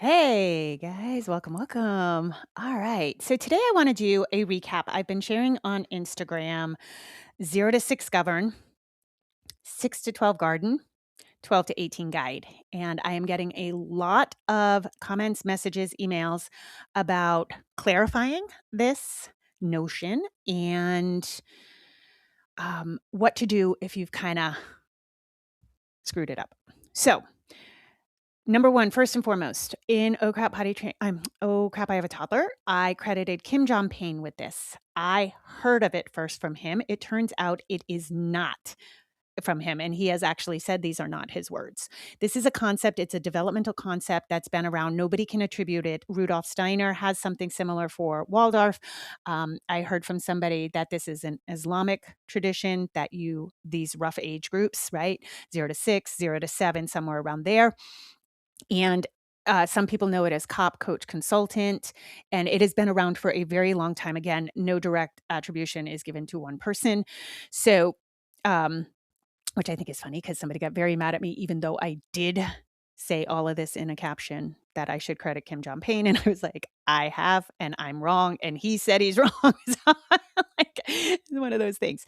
Hey guys, welcome, welcome. All right. So today I want to do a recap. I've been sharing on Instagram 0 to 6 govern, 6 to 12 garden, 12 to 18 guide. And I am getting a lot of comments, messages, emails about clarifying this notion and what to do if you've kind of screwed it up. So, number one, first and foremost, in Oh Crap Potty Train, Oh Crap, I Have a Toddler, I credited Kim Jong Payne with this. I heard of it first from him. It turns out it is not from him, and he has actually said these are not his words. This is a concept. It's a developmental concept that's been around. Nobody can attribute it. Rudolf Steiner has something similar for Waldorf. I heard from somebody that this is an Islamic tradition that these rough age groups, right? 0 to 6, 0 to 7, somewhere around there. And some people know it as cop, coach, consultant, and it has been around for a very long time. Again, no direct attribution is given to one person. So, um, which I think is funny because somebody got very mad at me, even though I did say all of this in a caption that I should credit Kim Jong Payne. And I was like, I have, and I'm wrong. And he said he's wrong. So, like, it's one of those things.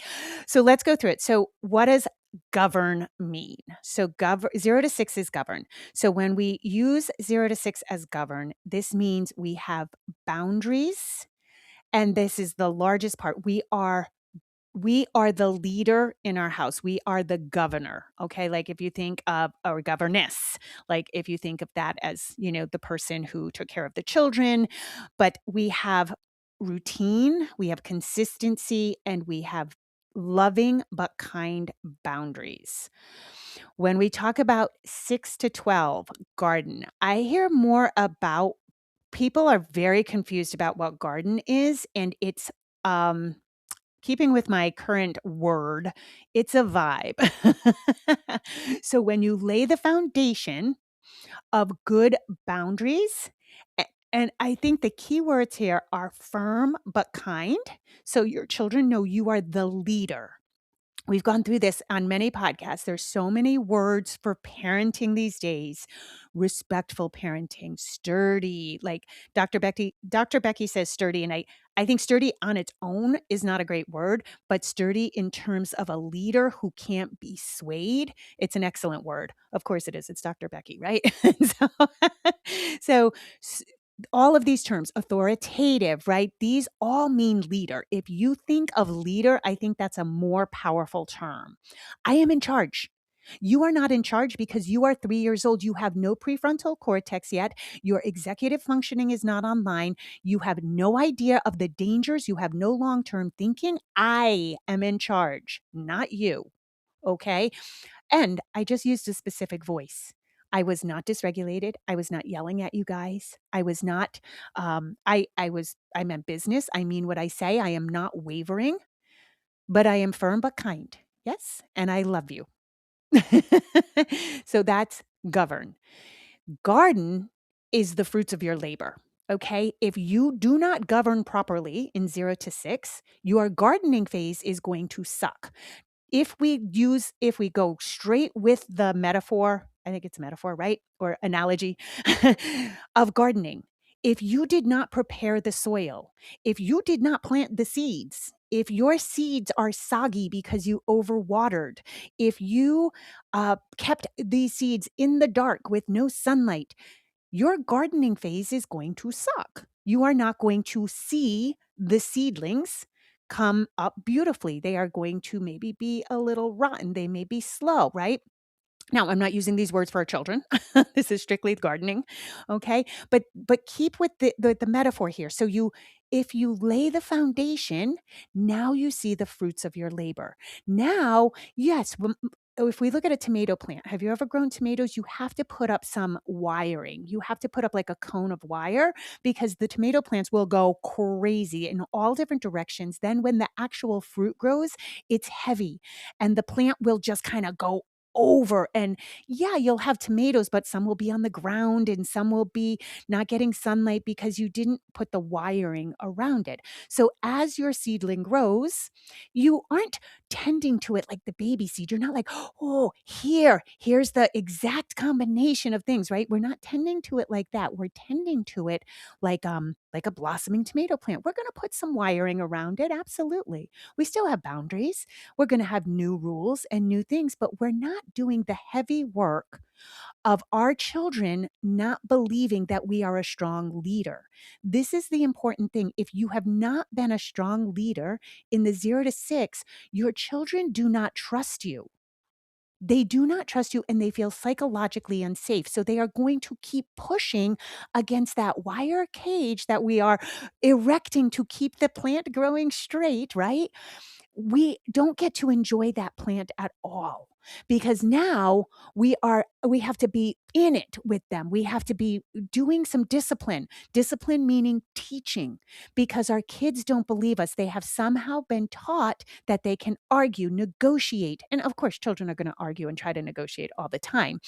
So let's go through it. So, what does govern mean? So, 0 to 6 is govern. So, when we use 0 to 6 as govern, this means we have boundaries. And this is the largest part. We are the leader in our house. We are the governor. Okay. Like if you think of our governess, like if you think of that as, the person who took care of the children, but we have routine, we have consistency, and we have loving but kind boundaries. When we talk about 6 to 12 garden, I hear more about people are very confused about what garden is, and it's, keeping with my current word, it's a vibe. So when you lay the foundation of good boundaries, and I think the key words here are firm but kind. So your children know you are the leader. We've gone through this on many podcasts. There's so many words for parenting these days. Respectful parenting, sturdy, like Dr. Becky says sturdy, and I think sturdy on its own is not a great word, but sturdy in terms of a leader who can't be swayed, it's an excellent word. Of course it is. It's Dr. Becky, right? so so all of these terms, authoritative, right? These all mean leader. If you think of leader, I think that's a more powerful term. I am in charge. You are not in charge because you are 3 years old. You have no prefrontal cortex yet. Your executive functioning is not online. You have no idea of the dangers. You have no long term thinking. I am in charge, not you. Okay. And I just used a specific voice. I was not dysregulated. I was not yelling at you guys. I was not, I meant business. I mean what I say. I am not wavering, but I am firm but kind. Yes. And I love you. So that's govern. Garden is the fruits of your labor. Okay. If you do not govern properly in 0 to 6, your gardening phase is going to suck. If we go straight with the metaphor, I think it's a metaphor, right? Or analogy of gardening. If you did not prepare the soil, if you did not plant the seeds, if your seeds are soggy because you overwatered, if you kept these seeds in the dark with no sunlight, your gardening phase is going to suck. You are not going to see the seedlings come up beautifully. They are going to maybe be a little rotten. They may be slow, right? Now, I'm not using these words for our children. This is strictly gardening, okay? But keep with the metaphor here. So if you lay the foundation, now you see the fruits of your labor. Now, yes, if we look at a tomato plant, have you ever grown tomatoes? You have to put up some wiring. You have to put up like a cone of wire because the tomato plants will go crazy in all different directions. Then when the actual fruit grows, it's heavy and the plant will just kind of go over. And yeah, you'll have tomatoes, but some will be on the ground and some will be not getting sunlight because you didn't put the wiring around it. So as your seedling grows, you aren't tending to it like the baby seed. You're not like, oh, here's the exact combination of things, right? We're not tending to it like that. We're tending to it like a blossoming tomato plant. We're going to put some wiring around it. Absolutely. We still have boundaries. We're going to have new rules and new things, but we're not doing the heavy work of our children not believing that we are a strong leader. This is the important thing. If you have not been a strong leader in the 0 to 6, your children do not trust you. They do not trust you and they feel psychologically unsafe. So they are going to keep pushing against that wire cage that we are erecting to keep the plant growing straight, right? We don't get to enjoy that plant at all because now we have to be in it with them. We have to be doing some discipline meaning teaching, because our kids don't believe us. They have somehow been taught that they can argue, negotiate, and of course children are going to argue and try to negotiate all the time.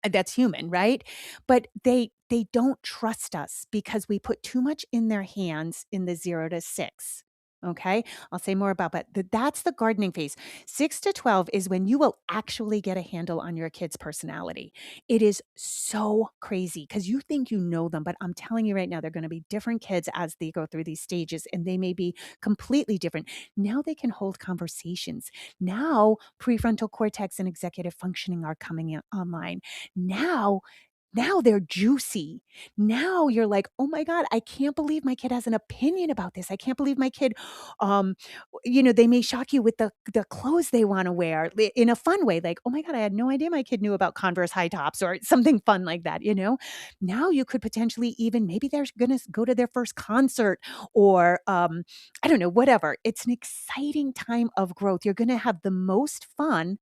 That's human, right? But they don't trust us because we put too much in their hands in the 0 to 6. Okay. I'll say more about, but that's the gardening phase. 6 to 12 is when you will actually get a handle on your kid's personality. It is so crazy because you think you know them, but I'm telling you right now, they're going to be different kids as they go through these stages and they may be completely different. Now they can hold conversations. Now prefrontal cortex and executive functioning are coming online. Now they're juicy. Now you're like, "Oh my god, I can't believe my kid has an opinion about this. I can't believe my kid," um, they may shock you with the clothes they wanna wear in a fun way, like, "Oh my god, I had no idea my kid knew about Converse high tops," or something fun like that, you know? Now you could potentially even maybe they're gonna go to their first concert or, I don't know, whatever. It's an exciting time of growth. You're gonna have the most fun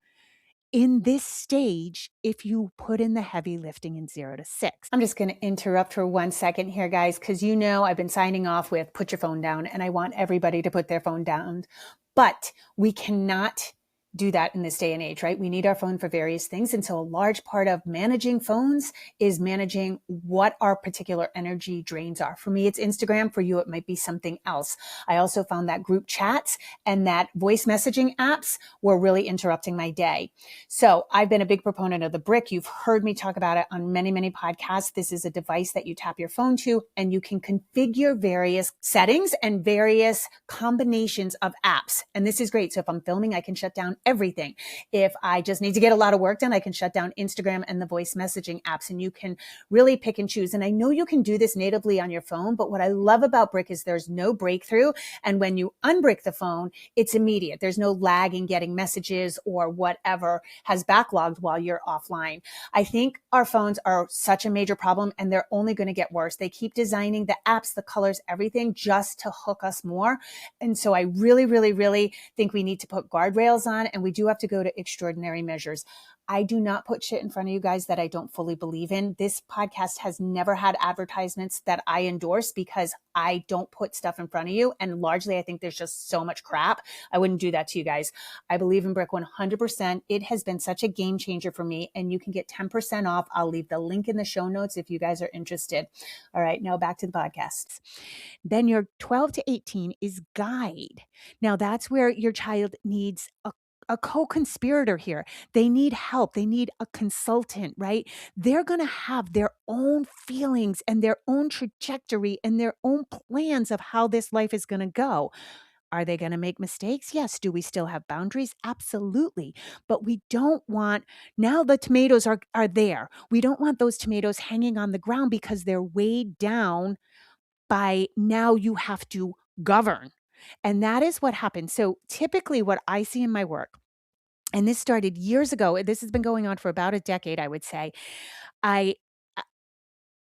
in this stage if you put in the heavy lifting in 0 to 6. I'm just going to interrupt for 1 second here, guys, because I've been signing off with put your phone down, and I want everybody to put their phone down. But we cannot do that in this day and age, right? We need our phone for various things. And so a large part of managing phones is managing what our particular energy drains are. For me, it's Instagram. For you, it might be something else. I also found that group chats and that voice messaging apps were really interrupting my day. So I've been a big proponent of the brick. You've heard me talk about it on many, many podcasts. This is a device that you tap your phone to, and you can configure various settings and various combinations of apps. And this is great. So if I'm filming, I can shut down everything. If I just need to get a lot of work done, I can shut down Instagram and the voice messaging apps, and you can really pick and choose. And I know you can do this natively on your phone, but what I love about Brick is there's no breakthrough. And when you unbrick the phone, it's immediate. There's no lag in getting messages or whatever has backlogged while you're offline. I think our phones are such a major problem, and they're only going to get worse. They keep designing the apps, the colors, everything just to hook us more. And so I really, really, really think we need to put guardrails on, and we do have to go to extraordinary measures. I do not put shit in front of you guys that I don't fully believe in. This podcast has never had advertisements that I endorse because I don't put stuff in front of you. And largely, I think there's just so much crap. I wouldn't do that to you guys. I believe in Brick 100%. It has been such a game changer for me, and you can get 10% off. I'll leave the link in the show notes if you guys are interested. All right, now back to the podcasts. Then your 12 to 18 is guide. Now that's where your child needs a co-conspirator here. They need help. They need a consultant, right? They're going to have their own feelings and their own trajectory and their own plans of how this life is going to go. Are they going to make mistakes? Yes. Do we still have boundaries? Absolutely. But we don't want, now the tomatoes are there. We don't want those tomatoes hanging on the ground because they're weighed down by now you have to govern. And that is what happens. So typically what I see in my work, and this started years ago, this has been going on for about a decade, I would say. I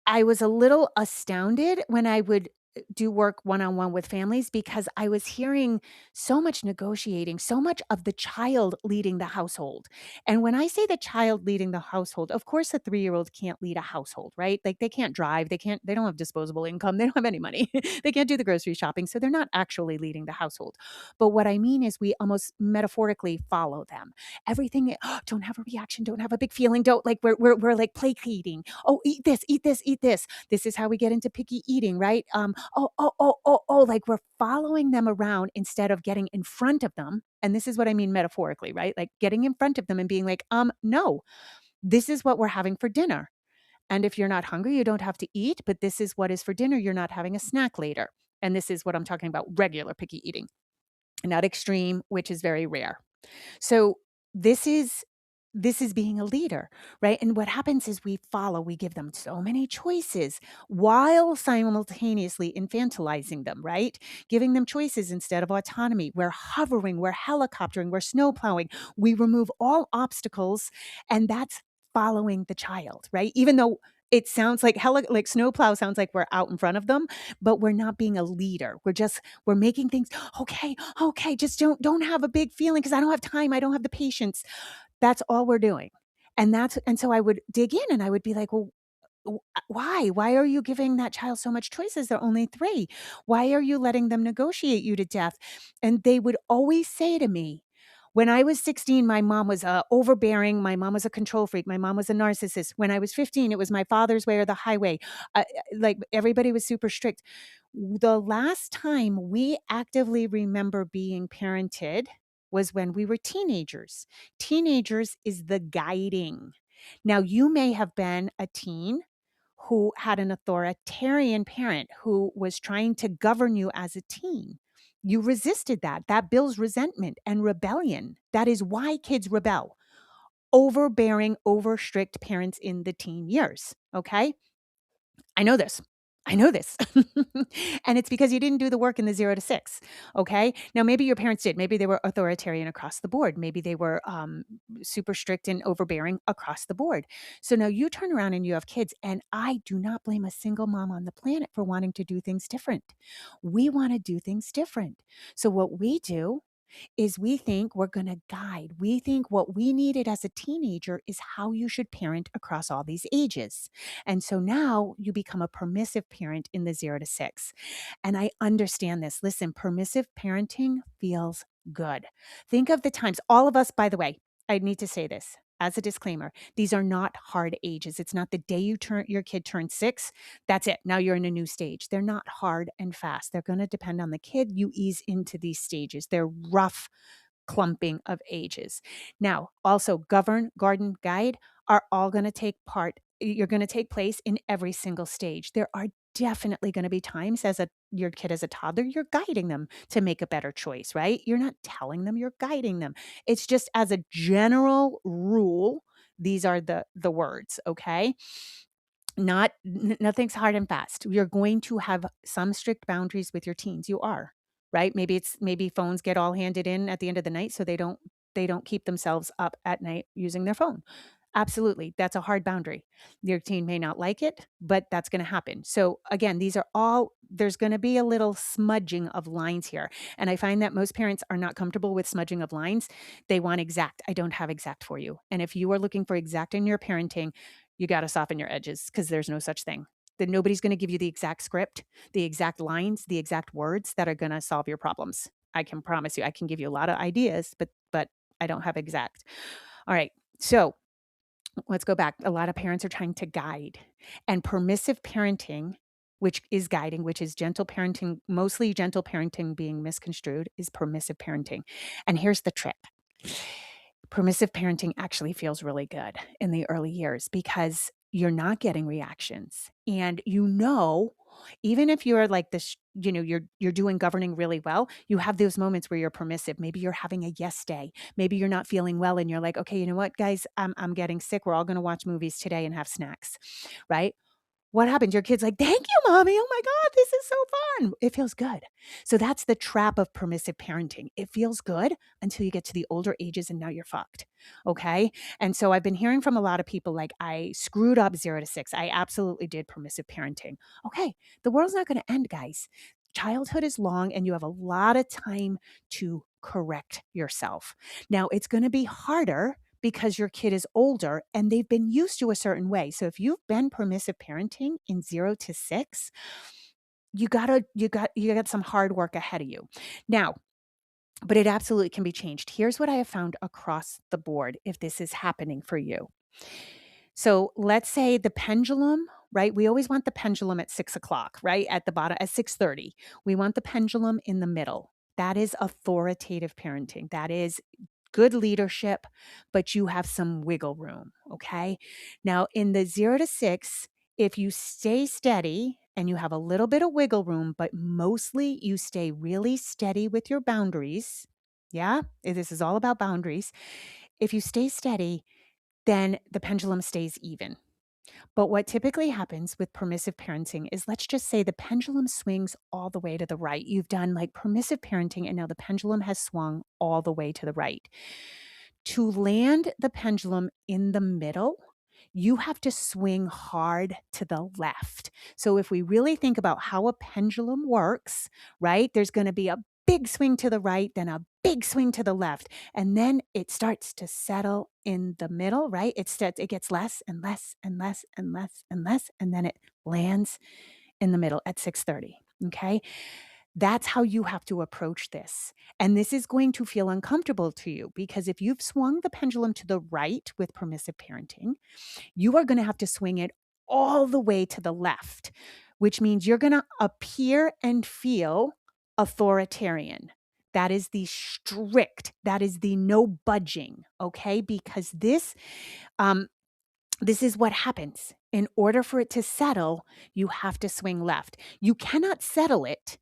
I was a little astounded when I would do work one-on-one with families because I was hearing so much negotiating, so much of the child leading the household. And when I say the child leading the household, of course a 3-year-old can't lead a household, right? Like they can't drive, they don't have disposable income, they don't have any money. They can't do the grocery shopping, so they're not actually leading the household. But what I mean is we almost metaphorically follow them. Everything, "Oh, don't have a reaction, don't have a big feeling, don't like we're like placating. Oh, eat this, eat this, eat this. This is how we get into picky eating, right? Like we're following them around instead of getting in front of them. And this is what I mean metaphorically, right? Like getting in front of them and being like, no, this is what we're having for dinner. And if you're not hungry, you don't have to eat, but this is what is for dinner. You're not having a snack later. And this is what I'm talking about regular picky eating, not extreme, which is very rare. So this is this is being a leader, right? And what happens is we follow, we give them so many choices while simultaneously infantilizing them, right? Giving them choices instead of autonomy. We're hovering, we're helicoptering, we're snowplowing. We remove all obstacles, and that's following the child, right? Even though it sounds like like snowplow sounds like we're out in front of them, but we're not being a leader. We're making things okay, okay, just don't have a big feeling because I don't have time, I don't have the patience. That's all we're doing. And so I would dig in and I would be like, "Well, why? Why are you giving that child so much choices? They're only 3. Why are you letting them negotiate you to death?" And they would always say to me, when I was 16, my mom was overbearing. My mom was a control freak. My mom was a narcissist. When I was 15, it was my father's way or the highway. Like everybody was super strict. The last time we actively remember being parented was when we were teenagers. Teenagers is the guiding. Now, you may have been a teen who had an authoritarian parent who was trying to govern you as a teen. You resisted that. That builds resentment and rebellion. That is why kids rebel. Overbearing, over strict parents in the teen years. Okay. I know this. I know this. And it's because you didn't do the work in the 0 to 6. Okay. Now, maybe your parents did. Maybe they were authoritarian across the board. Maybe they were super strict and overbearing across the board. So now you turn around and you have kids. And I do not blame a single mom on the planet for wanting to do things different. We want to do things different. So what we do is we think we're going to guide. We think what we needed as a teenager is how you should parent across all these ages. And so now you become a permissive parent in the 0 to 6. And I understand this. Listen, permissive parenting feels good. Think of the times, all of us, by the way, I need to say this as a disclaimer. These are not hard ages. It's not the day your kid turns 6. That's it. Now you're in a new stage. They're not hard and fast. They're going to depend on the kid. You ease into these stages. They're rough clumping of ages. Now, also govern, garden, guide are all going to take part. You're going to take place in every single stage. There are definitely going to be times as your kid as a toddler, you're guiding them to make a better choice, right? You're not telling them, you're guiding them. It's just as a general rule, these are the words, okay? Nothing's hard and fast. You're going to have some strict boundaries with your teens. You are, right? Maybe phones get all handed in at the end of the night so they don't keep themselves up at night using their phone. Absolutely. That's a hard boundary. Your teen may not like it, but that's going to happen. So again, there's going to be a little smudging of lines here. And I find that most parents are not comfortable with smudging of lines. They want exact. I don't have exact for you. And if you are looking for exact in your parenting, you got to soften your edges because there's no such thing. That nobody's going to give you the exact script, the exact lines, the exact words that are going to solve your problems. I can promise you. I can give you a lot of ideas, but I don't have exact. All right. So let's go back. A lot of parents are trying to guide, and permissive parenting, which is guiding, which is gentle parenting, mostly gentle parenting being misconstrued, is permissive parenting. And here's the trick. Permissive parenting actually feels really good in the early years because you're not getting reactions. And even if you're like this, you're doing governing really well, you have those moments where you're permissive. Maybe you're having a yes day. Maybe you're not feeling well and you're like, okay, you know what, guys, I'm getting sick. We're all going to watch movies today and have snacks, right? what happens? Your kid's like, "Thank you, mommy. Oh my god, this is so fun." It feels good. So that's the trap of permissive parenting. It feels good until you get to the older ages and now you're fucked. Okay? And so I've been hearing from a lot of people like I screwed up 0 to 6. I absolutely did permissive parenting. Okay, the world's not going to end, guys. Childhood is long and you have a lot of time to correct yourself. Now, it's going to be harder because your kid is older and they've been used to a certain way. So if you've been permissive parenting in 0 to 6, you got some hard work ahead of you. Now, but it absolutely can be changed. Here's what I have found across the board if this is happening for you. So let's say the pendulum, right? We always want the pendulum at 6 o'clock, right? At the bottom at 6:30. We want the pendulum in the middle. That is authoritative parenting. That is good leadership, but you have some wiggle room. Okay. Now, in the 0 to 6, if you stay steady and you have a little bit of wiggle room, but mostly you stay really steady with your boundaries. Yeah. This is all about boundaries. If you stay steady, then the pendulum stays even. But what typically happens with permissive parenting is let's just say the pendulum swings all the way to the right. You've done like permissive parenting, and now the pendulum has swung all the way to the right. To land the pendulum in the middle, you have to swing hard to the left. So if we really think about how a pendulum works, right, there's going to be a big swing to the right, then a big swing to the left, and then it starts to settle in the middle, right? It gets less and less and less and less and less, and then it lands in the middle at 6:30. Okay. That's how you have to approach this. And this is going to feel uncomfortable to you because if you've swung the pendulum to the right with permissive parenting, you are going to have to swing it all the way to the left, which means you're going to appear and feel authoritarian. That is the strict, that is the no budging, okay? Because this is what happens. In order for it to settle, you have to swing left. You cannot settle it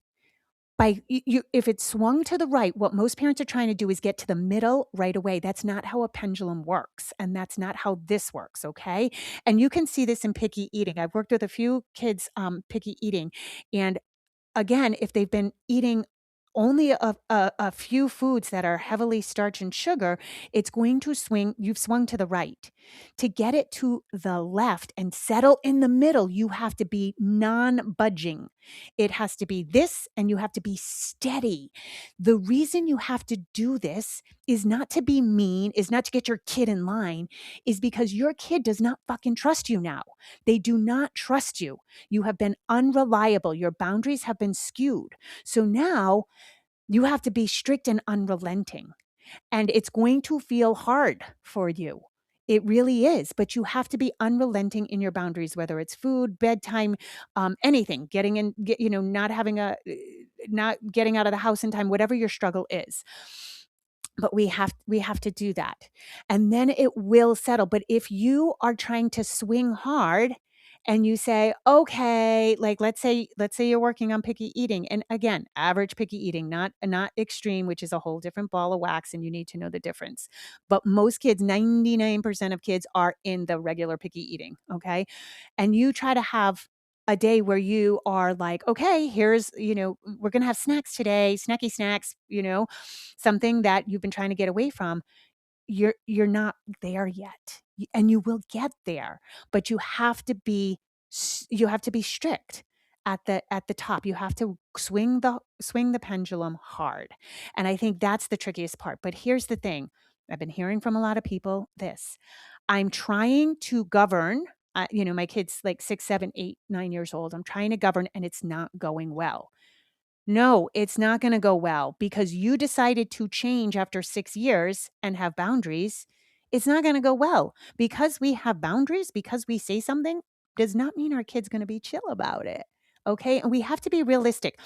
if it's swung to the right. What most parents are trying to do is get to the middle right away. That's not how a pendulum works, and that's not how this works, okay? And you can see this in picky eating. I've worked with a few kids picky eating, and again, if they've been eating only a few foods that are heavily starch and sugar, it's going to swing. You've swung to the right. To get it to the left and settle in the middle, you have to be non budging. It has to be this, and you have to be steady. The reason you have to do this is not to be mean, is not to get your kid in line, is because your kid does not fucking trust you now. They do not trust you. You have been unreliable. Your boundaries have been skewed. So now you have to be strict and unrelenting. And it's going to feel hard for you. It really is. But you have to be unrelenting in your boundaries, whether it's food, bedtime, anything, not getting out of the house in time, whatever your struggle is. But we have to do that. And then it will settle. But if you are trying to swing hard and you say, okay, like let's say you're working on picky eating. And again, average picky eating, not extreme, which is a whole different ball of wax, and you need to know the difference. But most kids, 99% of kids are in the regular picky eating. Okay. And you try to have a day where you are like, okay, we're going to have snacks today, snacky snacks, something that you've been trying to get away from. You're not there yet. And you will get there, but you have to be strict at the top. You have to swing the pendulum hard. And I think that's the trickiest part. But here's the thing. I've been hearing from a lot of people this. I'm trying to govern, my kid's like 6, 7, 8, 9 years old. I'm trying to govern and it's not going well. No, it's not going to go well because you decided to change after 6 years and have boundaries. It's not going to go well because we have boundaries, because we say something does not mean our kid's going to be chill about it. Okay. And we have to be realistic.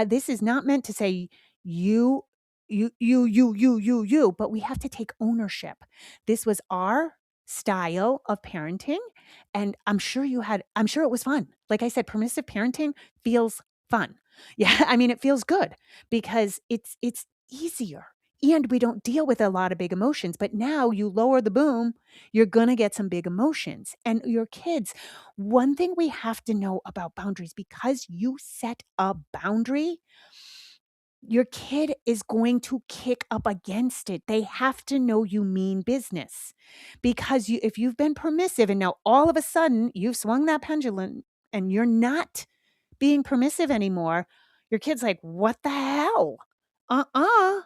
This is not meant to say you, but we have to take ownership. This was our style of parenting. And I'm sure it was fun. Like I said, permissive parenting feels fun. Yeah, I mean, it feels good because it's easier. and we don't deal with a lot of big emotions. But now you lower the boom, you're going to get some big emotions. And your kids, one thing we have to know about boundaries, because you set a boundary, your kid is going to kick up against it. They have to know you mean business. Because if you've been permissive and now all of a sudden you've swung that pendulum and you're not being permissive anymore, your kid's like, "What the hell? Uh-uh.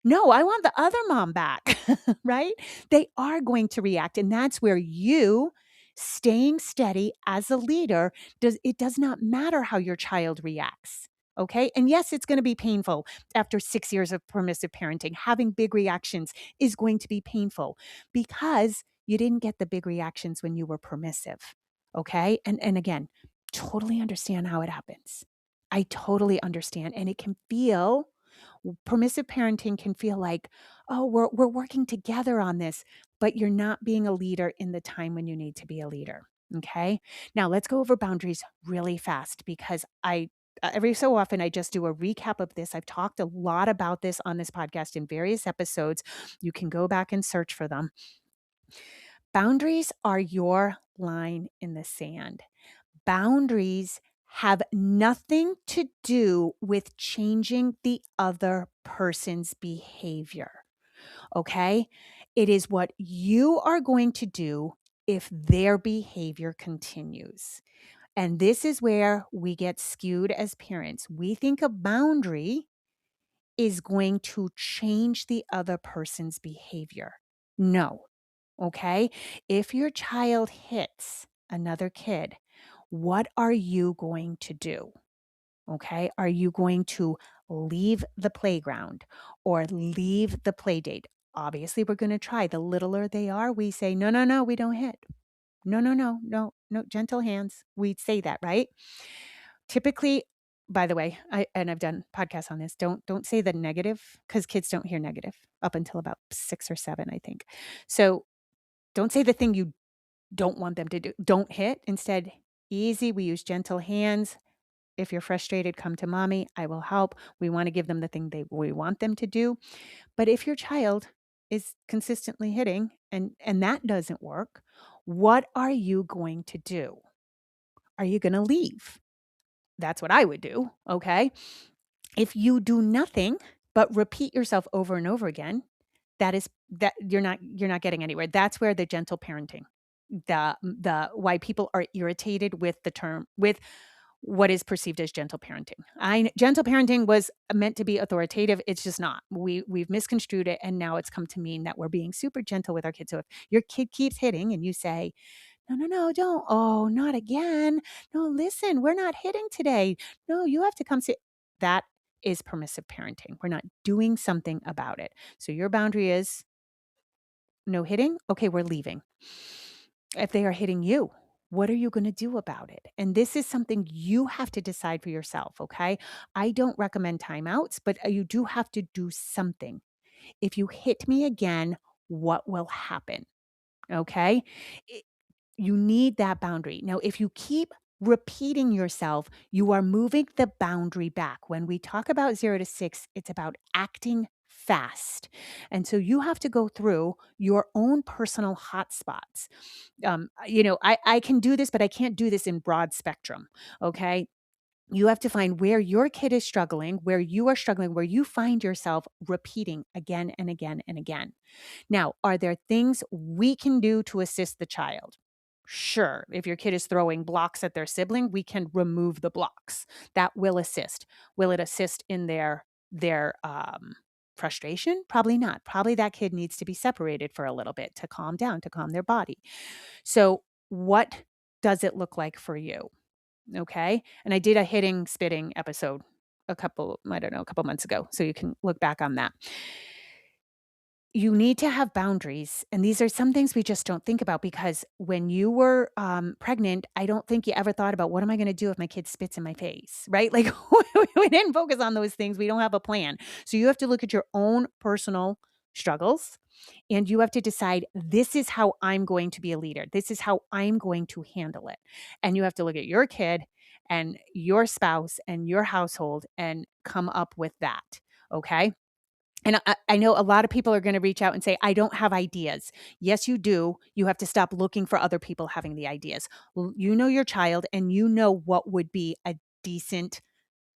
No, I want the other mom back," right? They are going to react, and that's where you staying steady as a leader does not matter how your child reacts, okay? And yes, it's gonna be painful after 6 years of permissive parenting. Having big reactions is going to be painful because you didn't get the big reactions when you were permissive, okay? And again, totally understand how it happens. I totally understand, and it can feel permissive parenting can feel like, oh, we're working together on this, but you're not being a leader in the time when you need to be a leader. Okay. Now let's go over boundaries really fast because every so often I just do a recap of this. I've talked a lot about this on this podcast in various episodes. You can go back and search for them. Boundaries are your line in the sand. Boundaries have nothing to do with changing the other person's behavior. Okay. It is what you are going to do if their behavior continues. And this is where we get skewed as parents. We think a boundary is going to change the other person's behavior. No. Okay. If your child hits another kid, what are you going to do? Okay. Are you going to leave the playground or leave the play date? Obviously, we're going to try. The littler they are, we say, no, no, no, we don't hit. No, no, no, no, no, gentle hands. We'd say that, right? Typically, by the way, I've done podcasts on this. Don't say the negative because kids don't hear negative up until about 6 or 7, I think. So don't say the thing you don't want them to do. Don't hit. Instead, easy. We use gentle hands. If you're frustrated, come to mommy. I will help. We want to give them the thing we want them to do. But if your child is consistently hitting and that doesn't work, what are you going to do? Are you going to leave? That's what I would do, okay? If you do nothing but repeat yourself over and over again, that you're not getting anywhere. That's where the gentle parenting, the why people are irritated with the term with what is perceived as gentle parenting. Gentle parenting was meant to be authoritative. It's just not. We've misconstrued it, and now it's come to mean that we're being super gentle with our kids. So if your kid keeps hitting and you say, "No, no, no, don't. Oh, not again. No, listen, we're not hitting today. No, you have to come sit." That is permissive parenting. We're not doing something about it. So your boundary is no hitting. Okay, we're leaving. If they are hitting you, what are you going to do about it? And this is something you have to decide for yourself, okay? I don't recommend timeouts, but you do have to do something. If you hit me again, what will happen? Okay? I- You need that boundary. Now, if you keep repeating yourself, you are moving the boundary back. When we talk about 0 to 6, it's about acting fast. And so you have to go through your own personal hotspots. I can do this, but I can't do this in broad spectrum. Okay. You have to find where your kid is struggling, where you are struggling, where you find yourself repeating again and again and again. Now, are there things we can do to assist the child? Sure. If your kid is throwing blocks at their sibling, we can remove the blocks. That will assist. Will it assist in their frustration? Probably not. Probably that kid needs to be separated for a little bit to calm down, to calm their body. So, what does it look like for you? Okay. And I did a hitting, spitting episode a couple months ago. So you can look back on that. You need to have boundaries. And these are some things we just don't think about because when you were pregnant, I don't think you ever thought about what am I going to do if my kid spits in my face, right? Like we didn't focus on those things. We don't have a plan. So you have to look at your own personal struggles and you have to decide this is how I'm going to be a leader. This is how I'm going to handle it. And you have to look at your kid and your spouse and your household and come up with that. Okay. And I know a lot of people are gonna reach out and say, "I don't have ideas." Yes, you do. You have to stop looking for other people having the ideas. You know your child, and you know what would be decent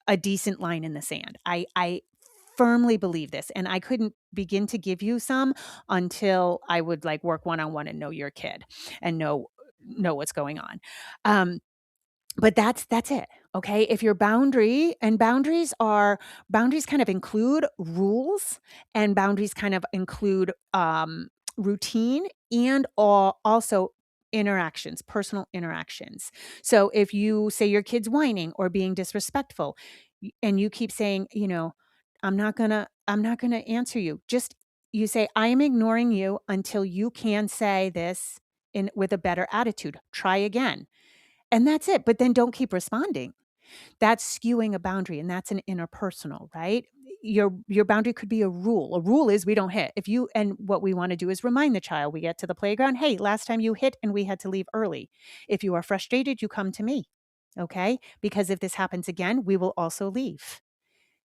a decent line in the sand. I firmly believe this, and I couldn't begin to give you some until I would, like, work one-on-one and know your kid and know what's going on. Um, but that's it, okay? If your boundary and boundaries kind of include rules, and boundaries kind of include, routine and also interactions, personal interactions. So if you say your kid's whining or being disrespectful, and you keep saying, I'm not gonna answer you. Just you say, I am ignoring you until you can say this in with a better attitude. Try again. And that's it, but then don't keep responding. That's skewing a boundary, and that's an interpersonal, right? Your boundary could be a rule. A rule is we don't hit. If you and what we wanna do is remind the child, we get to the playground, "Hey, last time you hit and we had to leave early. If you are frustrated, you come to me, okay? Because if this happens again, we will also leave."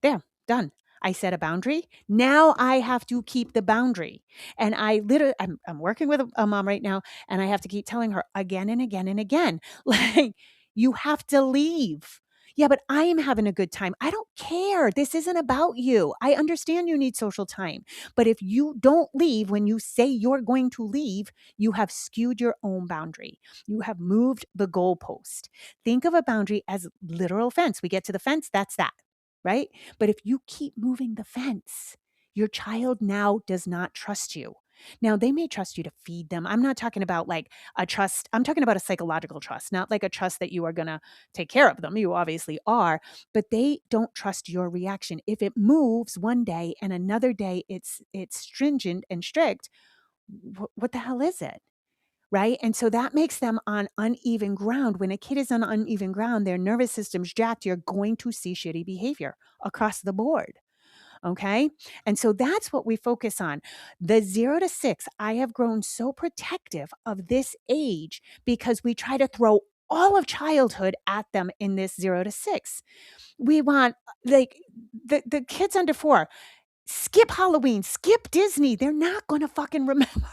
There, done. I set a boundary. Now I have to keep the boundary. And I'm working with a mom right now, and I have to keep telling her again and again and again, like, you have to leave. Yeah, but I am having a good time. I don't care. This isn't about you. I understand you need social time. But if you don't leave when you say you're going to leave, you have skewed your own boundary. You have moved the goalpost. Think of a boundary as literal fence. We get to the fence, that's that, right? But if you keep moving the fence, your child now does not trust you. Now, they may trust you to feed them. I'm not talking about like a trust. I'm talking about a psychological trust, not like a trust that you are going to take care of them. You obviously are, but they don't trust your reaction. If it moves one day and another day it's stringent and strict, what the hell is it? Right? And so that makes them on uneven ground. When a kid is on uneven ground, their nervous system's jacked, you're going to see shitty behavior across the board. Okay. And so that's what we focus on. The 0 to 6, I have grown so protective of this age because we try to throw all of childhood at them in this 0 to 6. We want, like, the kids under 4, skip Halloween, skip Disney. They're not gonna fucking remember.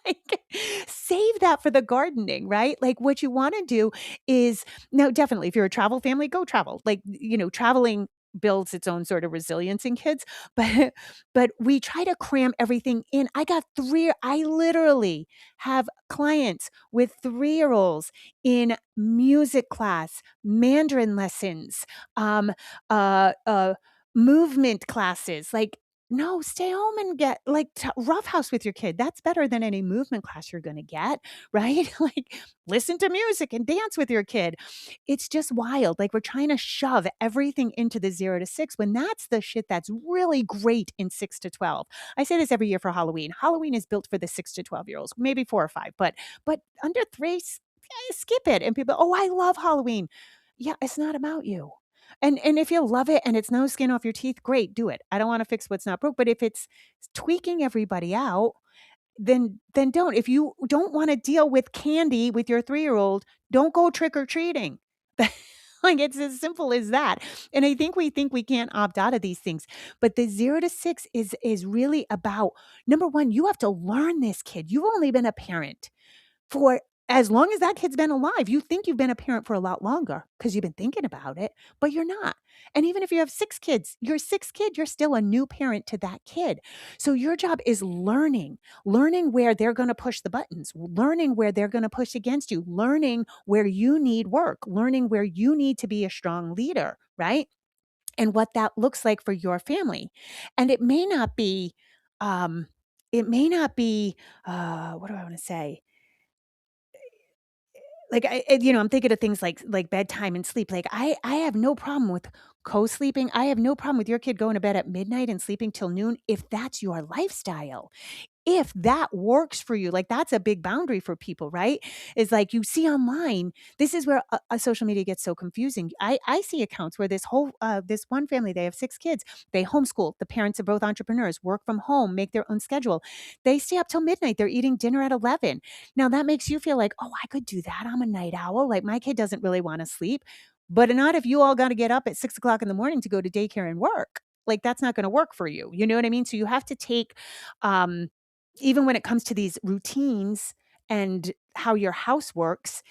Like, save that for the gardening, right? Like, what you wanna do is no, definitely, if you're a travel family, go travel. Like, traveling builds its own sort of resilience in kids, but we try to cram everything in. I literally have clients with 3-year-olds in music class, Mandarin lessons, um, uh movement classes, like, no, stay home and get like roughhouse with your kid. That's better than any movement class you're going to get, right? Like, listen to music and dance with your kid. It's just wild. Like, we're trying to shove everything into the 0 to 6 when that's the shit that's really great in 6 to 12. I say this every year for Halloween. Halloween is built for the 6 to 12-year-olds, maybe 4 or 5, but under 3, skip it. And people, oh, I love Halloween. Yeah, it's not about you. And if you love it and it's no skin off your teeth, great, do it. I don't wanna fix what's not broke, but if it's tweaking everybody out, then don't. If you don't wanna deal with candy with your 3-year-old, don't go trick or treating. Like, it's as simple as that. And I think we can't opt out of these things. But the 0 to 6 is really about, number 1, you have to learn this kid. You've only been a parent for as long as that kid's been alive. You think you've been a parent for a lot longer because 'cause you've been thinking about it, but you're not. And even if you have 6 kids, your 6th kid, you're still a new parent to that kid. So your job is learning where they're gonna push the buttons, learning where they're gonna push against you, learning where you need work, learning where you need to be a strong leader, right? And what that looks like for your family. And um, it may not be, what do I wanna say? Like, I'm thinking of things like bedtime and sleep. Like, I have no problem with co-sleeping. I have no problem with your kid going to bed at midnight and sleeping till noon if that's your lifestyle. If that works for you, like, that's a big boundary for people, right? Is like, you see online, this is where social media gets so confusing. I see accounts where this one family, they have 6 kids. They homeschool. The parents are both entrepreneurs, work from home, make their own schedule. They stay up till midnight. They're eating dinner at 11. Now that makes you feel like, "Oh, I could do that. I'm a night owl. Like, my kid doesn't really wanna sleep." But not if you all gotta get up at 6 o'clock in the morning to go to daycare and work. like that's not going to work for you. You know what I mean? So you have to take, um, even when it comes to these routines and how your house works,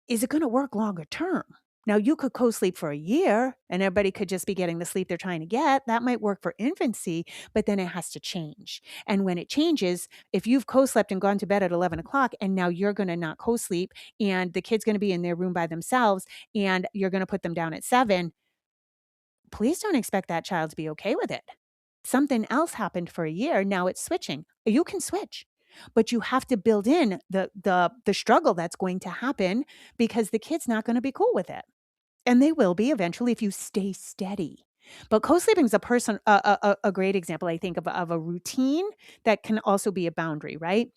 is it going to work longer term? Now, you could co sleep for a year and everybody could just be getting the sleep they're trying to get. That might work for infancy, but then it has to change. And when it changes, if you've co slept and gone to bed at 11 o'clock and now you're going to not co sleep and the kid's going to be in their room by themselves and you're going to put them down at 7, please don't expect that child to be okay with it. Something else happened for a year, now it's switching. You can switch, but you have to build in the struggle that's going to happen because the kid's not gonna be cool with it, and they will be eventually if you stay steady. But co-sleeping is a great example, I think, of a routine that can also be a boundary, right?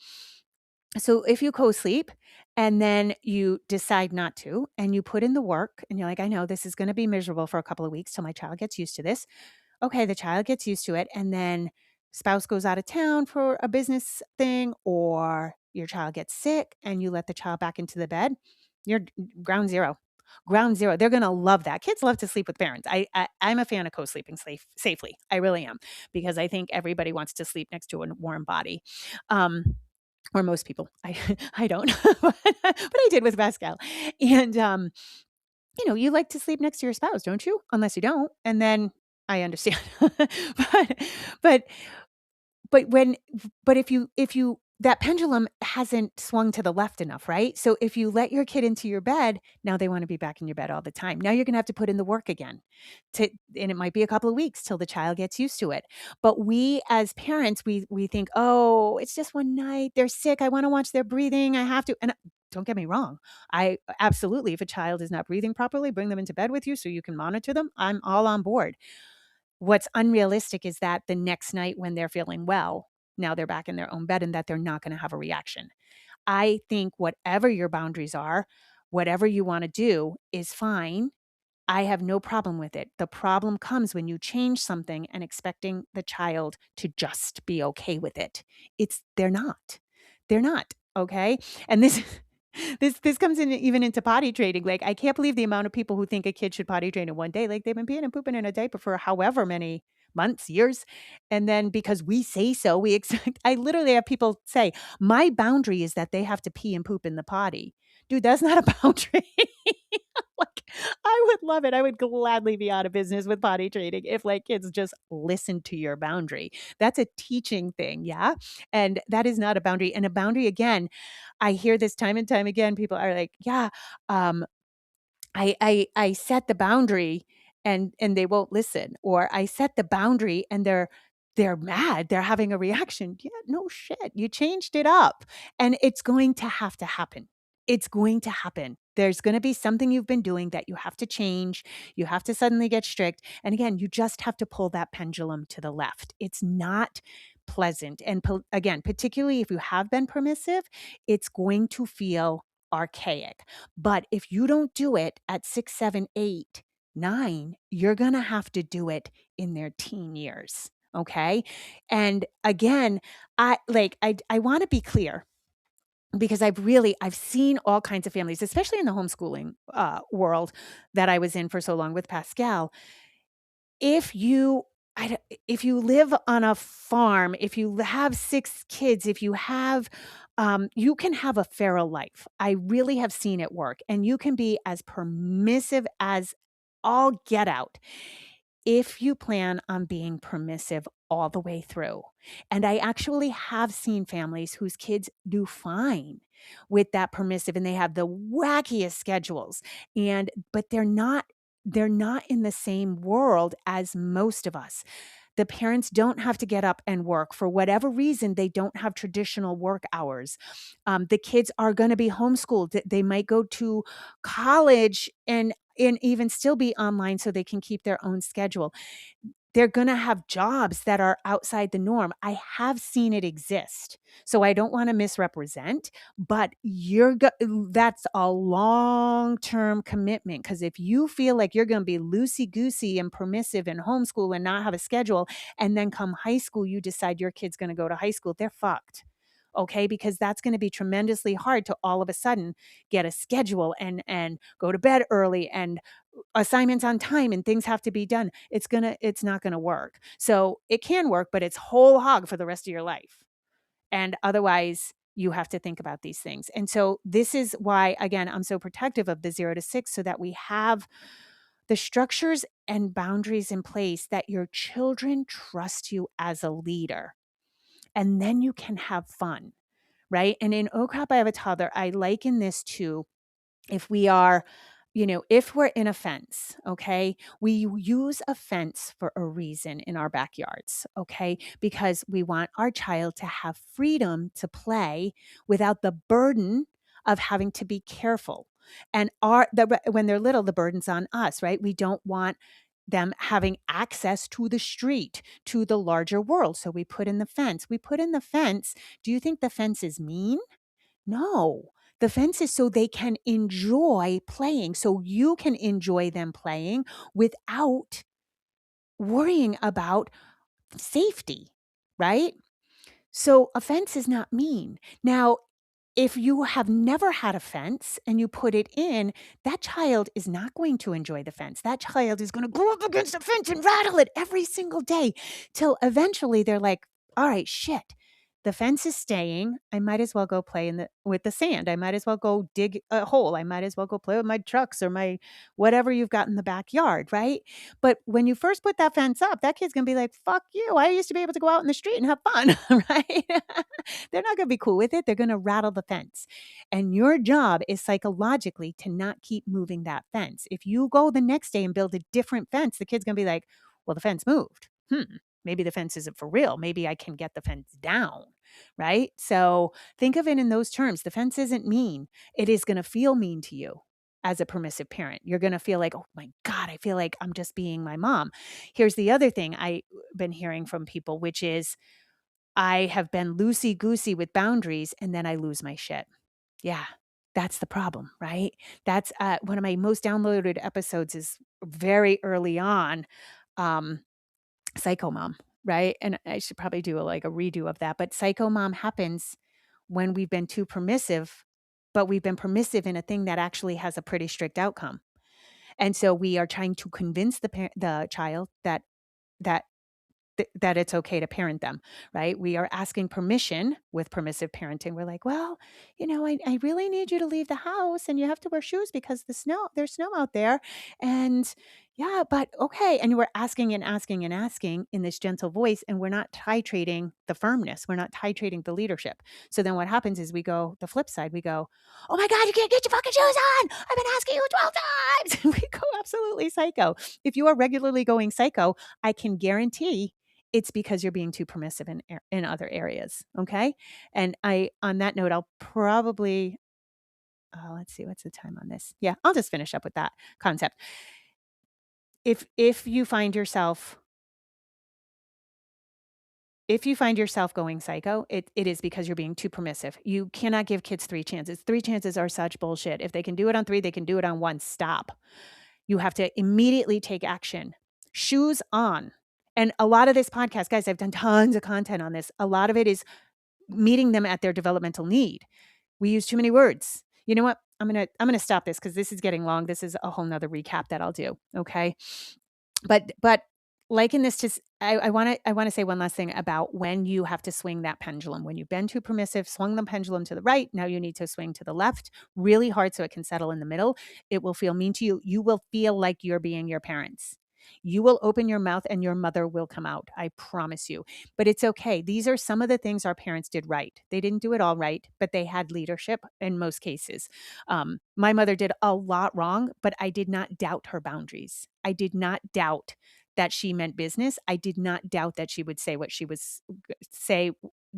So if you co-sleep and then you decide not to, and you put in the work and you're like, "I know this is gonna be miserable for a couple of weeks till my child gets used to this." Okay, the child gets used to it, and then spouse goes out of town for a business thing, or your child gets sick and you let the child back into the bed, you're ground zero. Ground zero. They're gonna love that. Kids love to sleep with parents. I'm a fan of co-sleeping safely. I really am, because I think everybody wants to sleep next to a warm body. Um, or most people. I I don't, but I did with Pascal. And you like to sleep next to your spouse, don't you? Unless you don't, and then I understand. But but but when but if you that pendulum hasn't swung to the left enough, right? So if you let your kid into your bed, now they wanna be back in your bed all the time. Now you're gonna have to put in the work again to and it might be a couple of weeks till the child gets used to it. But we as parents, we think, "Oh, it's just one night. They're sick. I wanna watch their breathing. I have to." And don't get me wrong. I absolutely, if a child is not breathing properly, bring them into bed with you so you can monitor them. I'm all on board. What's unrealistic is that the next night when they're feeling well, now they're back in their own bed and that they're not gonna have a reaction. I think whatever your boundaries are, whatever you wanna do is fine. I have no problem with it. The problem comes when you change something and expecting the child to just be okay with it. They're not. They're not, okay? And this this comes in even into potty training. Like, I can't believe the amount of people who think a kid should potty train in one day. Like, they've been peeing and pooping in a diaper for however many months, years, and then because we say so, we expect I literally have people say, "My boundary is that they have to pee and poop in the potty." Dude, that's not a boundary. Like, I would love it. I would gladly be out of business with potty training if, like, kids just listen to your boundary. That's a teaching thing, yeah? And that is not a boundary. And a boundary, again, I hear this time and time again. People are like, "Yeah, um, I set the boundary and they won't listen," or "I set the boundary and they're mad, they're having a reaction." Yeah, no shit, you changed it up, and it's going to have to happen. It's going to happen. There's gonna be something you've been doing that you have to change, you have to suddenly get strict, and again, you just have to pull that pendulum to the left. It's not pleasant, and again, particularly if you have been permissive, it's going to feel archaic. But if you don't do it at 6, 7, 8, 9, you're gonna have to do it in their teen years, okay? And again, I wanna be clear because I've seen all kinds of families, especially in the homeschooling, world that I was in for so long with Pascal. If you I don't if you live on a farm, if you have 6 kids, if you have, you can have a feral life. I really have seen it work, and you can be as permissive as all get out if you plan on being permissive all the way through. And I actually have seen families whose kids do fine with that permissive and they have the wackiest schedules. And but they're not in the same world as most of us. The parents don't have to get up and work. For whatever reason, they don't have traditional work hours. The kids are going to be homeschooled. They might go to college and even still be online so they can keep their own schedule. They're gonna have jobs that are outside the norm. I have seen it exist, so I don't wanna misrepresent, but that's a long-term commitment. Because if you feel like you're gonna be loosey-goosey and permissive in homeschool and not have a schedule, and then come high school, you decide your kid's gonna go to high school, they're fucked, okay? Because that's gonna be tremendously hard to all of a sudden get a schedule and go to bed early and assignments on time and things have to be done, it's not gonna work. So it can work, but it's whole hog for the rest of your life. And otherwise, you have to think about these things. And so this is why, again, I'm so protective of the 0 to 6 so that we have the structures and boundaries in place that your children trust you as a leader. And then you can have fun, right? And in Oh Crap, I Have a Toddler, I liken this to if we are, if we're in a fence, okay, we use a fence for a reason in our backyards, okay, because we want our child to have freedom to play without the burden of having to be careful. And when they're little, the burden's on us, right? We don't want them having access to the street, to the larger world. So we put in the fence. We put in the fence. Do you think the fence is mean? No, the fence is so they can enjoy playing, so you can enjoy them playing without worrying about safety, right? So a fence is not mean. Now, if you have never had a fence and you put it in, that child is not going to enjoy the fence. That child is going to go up against the fence and rattle it every single day till eventually they're like, all right, shit. The fence is staying. I might as well go play with the sand. I might as well go dig a hole. I might as well go play with my trucks or my whatever you've got in the backyard, right? But when you first put that fence up, that kid's gonna be like, fuck you. I used to be able to go out in the street and have fun, right? They're not gonna be cool with it. They're gonna rattle the fence. And your job is psychologically to not keep moving that fence. If you go the next day and build a different fence, the kid's gonna be like, well, the fence moved. Maybe the fence isn't for real. Maybe I can get the fence down, right? So think of it in those terms. The fence isn't mean. It is going to feel mean to you as a permissive parent. You're going to feel like, oh my God, I feel like I'm just being my mom. Here's the other thing I've been hearing from people, which is I have been loosey goosey with boundaries and then I lose my shit. Yeah, that's the problem, right? That's one of my most downloaded episodes is very early on. Um, Psycho Mom, right? And I should probably do like a redo of that. But Psycho Mom happens when we've been too permissive, but we've been permissive in a thing that actually has a pretty strict outcome. And so we are trying to convince the child that that it's okay to parent them, right? We are asking permission with permissive parenting. We're like, well, I really need you to leave the house and you have to wear shoes because there's snow out there. And yeah, but okay. And we're asking and asking and asking in this gentle voice, and we're not titrating the firmness. We're not titrating the leadership. So then what happens is we go the flip side. We go, oh my God, you can't get your fucking shoes on. I've been asking you 12 times. We go absolutely psycho. If you are regularly going psycho, I can guarantee it's because you're being too permissive in other areas, okay? And on that note, I'll probably let's see, what's the time on this? Yeah, I'll just finish up with that concept. If you find yourself going psycho, it is because you're being too permissive. You cannot give kids 3 chances. 3 chances are such bullshit. If they can do it on 3, they can do it on 1. Stop. You have to immediately take action. Shoes on. And a lot of this podcast, guys, I've done tons of content on this. A lot of it is meeting them at their developmental need. We use too many words. You know what? I'm gonna stop this because this is getting long. This is a whole nother recap that I'll do. Okay. But like in this, just I wanna say one last thing about when you have to swing that pendulum. When you've been too permissive, swung the pendulum to the right, now you need to swing to the left really hard so it can settle in the middle. It will feel mean to you. You will feel like you're being your parents. You will open your mouth and your mother will come out. I promise you. But it's okay. These are some of the things our parents did right. They didn't do it all right, but they had leadership in most cases. My mother did a lot wrong, but I did not doubt her boundaries. I did not doubt that she meant business. I did not doubt that she would say what she was say,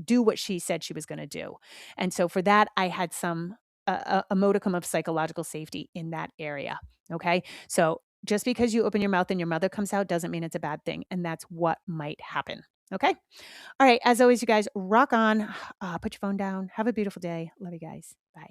do what she said she was going to do. And so for that, I had some a modicum of psychological safety in that area. Okay. So just because you open your mouth and your mother comes out doesn't mean it's a bad thing. And that's what might happen. Okay. All right. As always, you guys rock on. Put your phone down. Have a beautiful day. Love you guys. Bye.